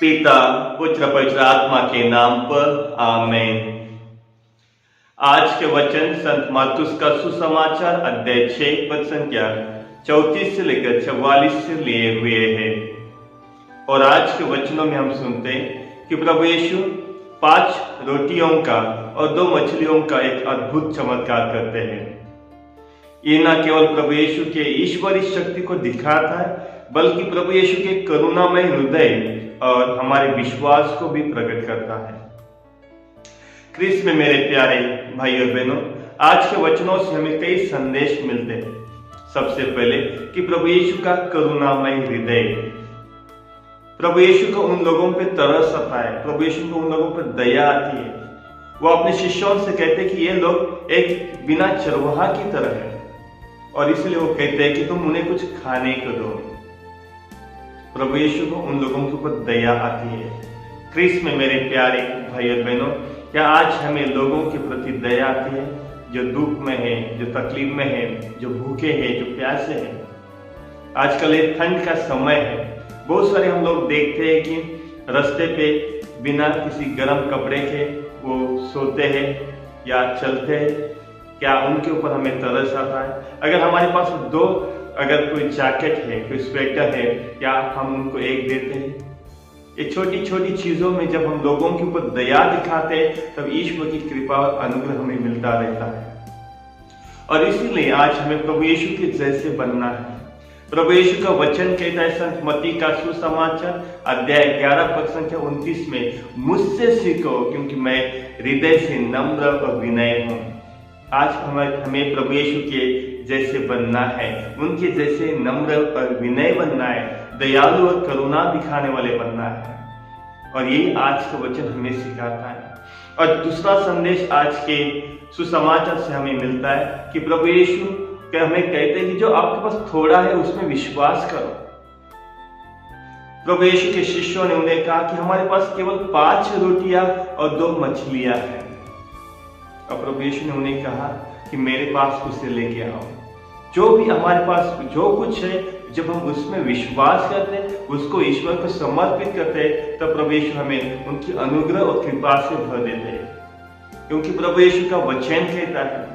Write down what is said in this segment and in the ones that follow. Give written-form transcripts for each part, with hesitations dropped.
पिता पुत्र पवित्र आत्मा के नाम पर आमेन। आज के वचन संत मार्कुस का सुसमाचार अध्याय 6 पद संख्या 34 से लेकर 44 से लिए हुए हैं। और आज के वचनों में हम सुनते हैं कि प्रभु यीशु 5 रोटियों का और 2 मछलियों का एक अद्भुत चमत्कार करते हैं। ये न केवल प्रभु यीशु के ईश्वरीय शक्ति को दिखाता है, बल्कि प्रभु यीशु के करुणामय हृदय और हमारे विश्वास को भी प्रकट करता है। क्रिस्त में मेरे प्यारे भाई और बहनों, आज के वचनों से हमें कई संदेश मिलते हैं। सबसे पहले कि प्रभु यीशु का करुणामय हृदय, प्रभु यीशु को उन लोगों पे तरस आता है, प्रभु यीशु को उन लोगों पर दया आती है। वो अपने शिष्यों से कहते हैं कि ये लोग एक बिना चरवाहा की तरह है, और इसलिए वो कहते हैं कि तुम उन्हें कुछ खाने को दो। प्रभु यीशु को उन लोगों के ऊपर दया आती है। क्रिस्त में मेरे प्यारे भाई और बहनों, क्या आज हमें लोगों के प्रति दया आती है जो दुख में है, जो तकलीफ में है, जो भूखे हैं, जो प्यासे हैं? आजकल एक ठंड का समय है, बहुत सारे हम लोग देखते हैं कि रास्ते पे बिना किसी गर्म कपड़े के वो सोते हैं या चलते हैं। क्या उनके ऊपर हमें तरस आता है? अगर हमारे पास अगर कोई जैकेट है, कोई स्वेटर है, क्या हम उनको एक देते हैं? ये छोटी छोटी चीजों में जब हम लोगों के ऊपर दया दिखाते हैं, तब ईश्वर की कृपा और अनुग्रह हमें मिलता रहता है। और इसीलिए आज हमें प्रभु यीशु के जैसे बनना है। प्रभु यीशु का वचन कहता है संत मत्ती का सुसमाचार अध्याय 11 पद संख्या 29 में, मुझसे सीखो क्योंकि मैं हृदय से नम्र और विनय हूं। आज हमें प्रभु यीशु के जैसे बनना है, उनके जैसे नम्र और विनय बनना है, दयालु और करुणा दिखाने वाले बनना है। और यही आज का वचन हमें सिखाता है। और दूसरा संदेश आज के सुसमाचार से हमें मिलता है कि प्रभु यीशु हमें कहते हैं कि जो आपके पास थोड़ा है उसमें विश्वास करो। प्रभु यीशु के शिष्यों ने उन्हें कहा कि हमारे पास केवल 5 रोटियां और 2 मछलियां हैं। और प्रभु यीशु ने उन्हें कहा कि मेरे पास उसे लेके आओ। जो भी हमारे पास जो कुछ है, जब हम उसमें विश्वास करते हैं, उसको ईश्वर को समर्पित करते हैं, तब प्रभु यीशु हमें उनकी अनुग्रह और कृपा से भर देते हैं। क्योंकि प्रभु यीशु का वचन कहता है,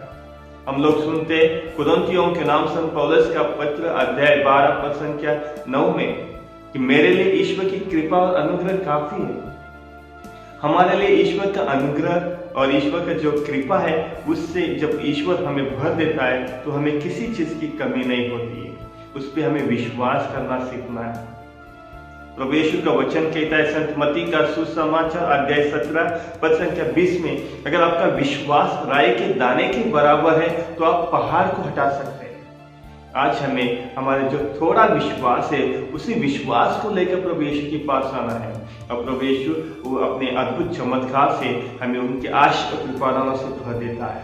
हम लोग सुनते हैं कुरिन्थियों के नाम संत पौलुस का पत्र अध्याय 12 पद संख्या 9 में, कि मेरे लिए ईश्वर की कृपा और अनुग्रह काफी है। हमारे लिए ईश्वर का अनुग्रह और ईश्वर का जो कृपा है, उससे जब ईश्वर हमें भर देता है तो हमें किसी चीज की कमी नहीं होती है। उस पर हमें विश्वास करना सीखना है। प्रभु यीशु का वचन कहता है संत मत्ती का सुसमाचार अध्याय 17 पद संख्या 20 में, अगर आपका विश्वास राई के दाने के बराबर है तो आप पहाड़ को हटा सकते हैं। आज हमें हमारे जो थोड़ा विश्वास है, उसी विश्वास को लेकर प्रभु यीशु के पास आना है। और प्रभु यीशु वो अपने अद्भुत चमत्कार से हमें उनके आशीष और कृपादानों से भर देता है।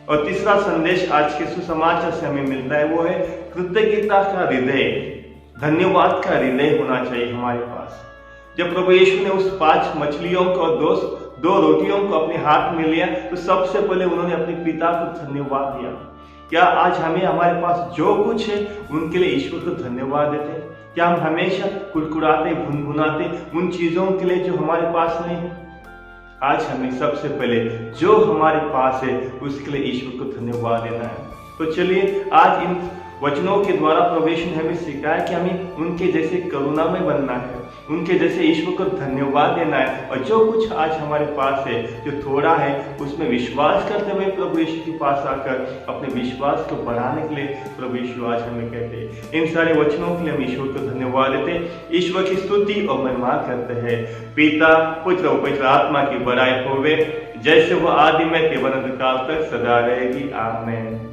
और तीसरा संदेश आज के सुसमाचार से हमें मिलता है, वो है कृतज्ञता का हृदय, धन्यवाद का हृदय होना चाहिए हमारे पास। जब प्रभु यीशु ने उस 5 मछलियों को और 2 रोटियों को अपने हाथ में लिया, तो सबसे पहले उन्होंने अपने पिता को धन्यवाद दिया। क्या आज हमें हमारे पास जो कुछ है उनके लिए ईश्वर को धन्यवाद देते हैं? क्या हम हमेशा कुड़कुड़ाते भुनभुनाते उन चीजों के लिए जो हमारे पास नहीं है? आज हमें सबसे पहले जो हमारे पास है उसके लिए ईश्वर को धन्यवाद देना है। तो चलिए आज इन वचनों के द्वारा प्रभु यीशु ने हमें सिखाया कि हमें उनके जैसे करुणामय बनना है, उनके जैसे ईश्वर को धन्यवाद देना है। और जो कुछ आज हमारे पास है, जो थोड़ा है, उसमें विश्वास करते हुए प्रभु यीशु के पास आकर अपने विश्वास को बढ़ाने के लिए प्रभु यीशु आज हमें कहते हैं। इन सारे वचनों के लिए हम ईश्वर को धन्यवाद देते हैं, ईश्वर की स्तुति और महिमा करते हैं। पिता पुत्र और पवित्र आत्मा की बड़ाई होवे, जैसे वो आदि में केवल अंत काल तक सदा रहेगी। आमीन।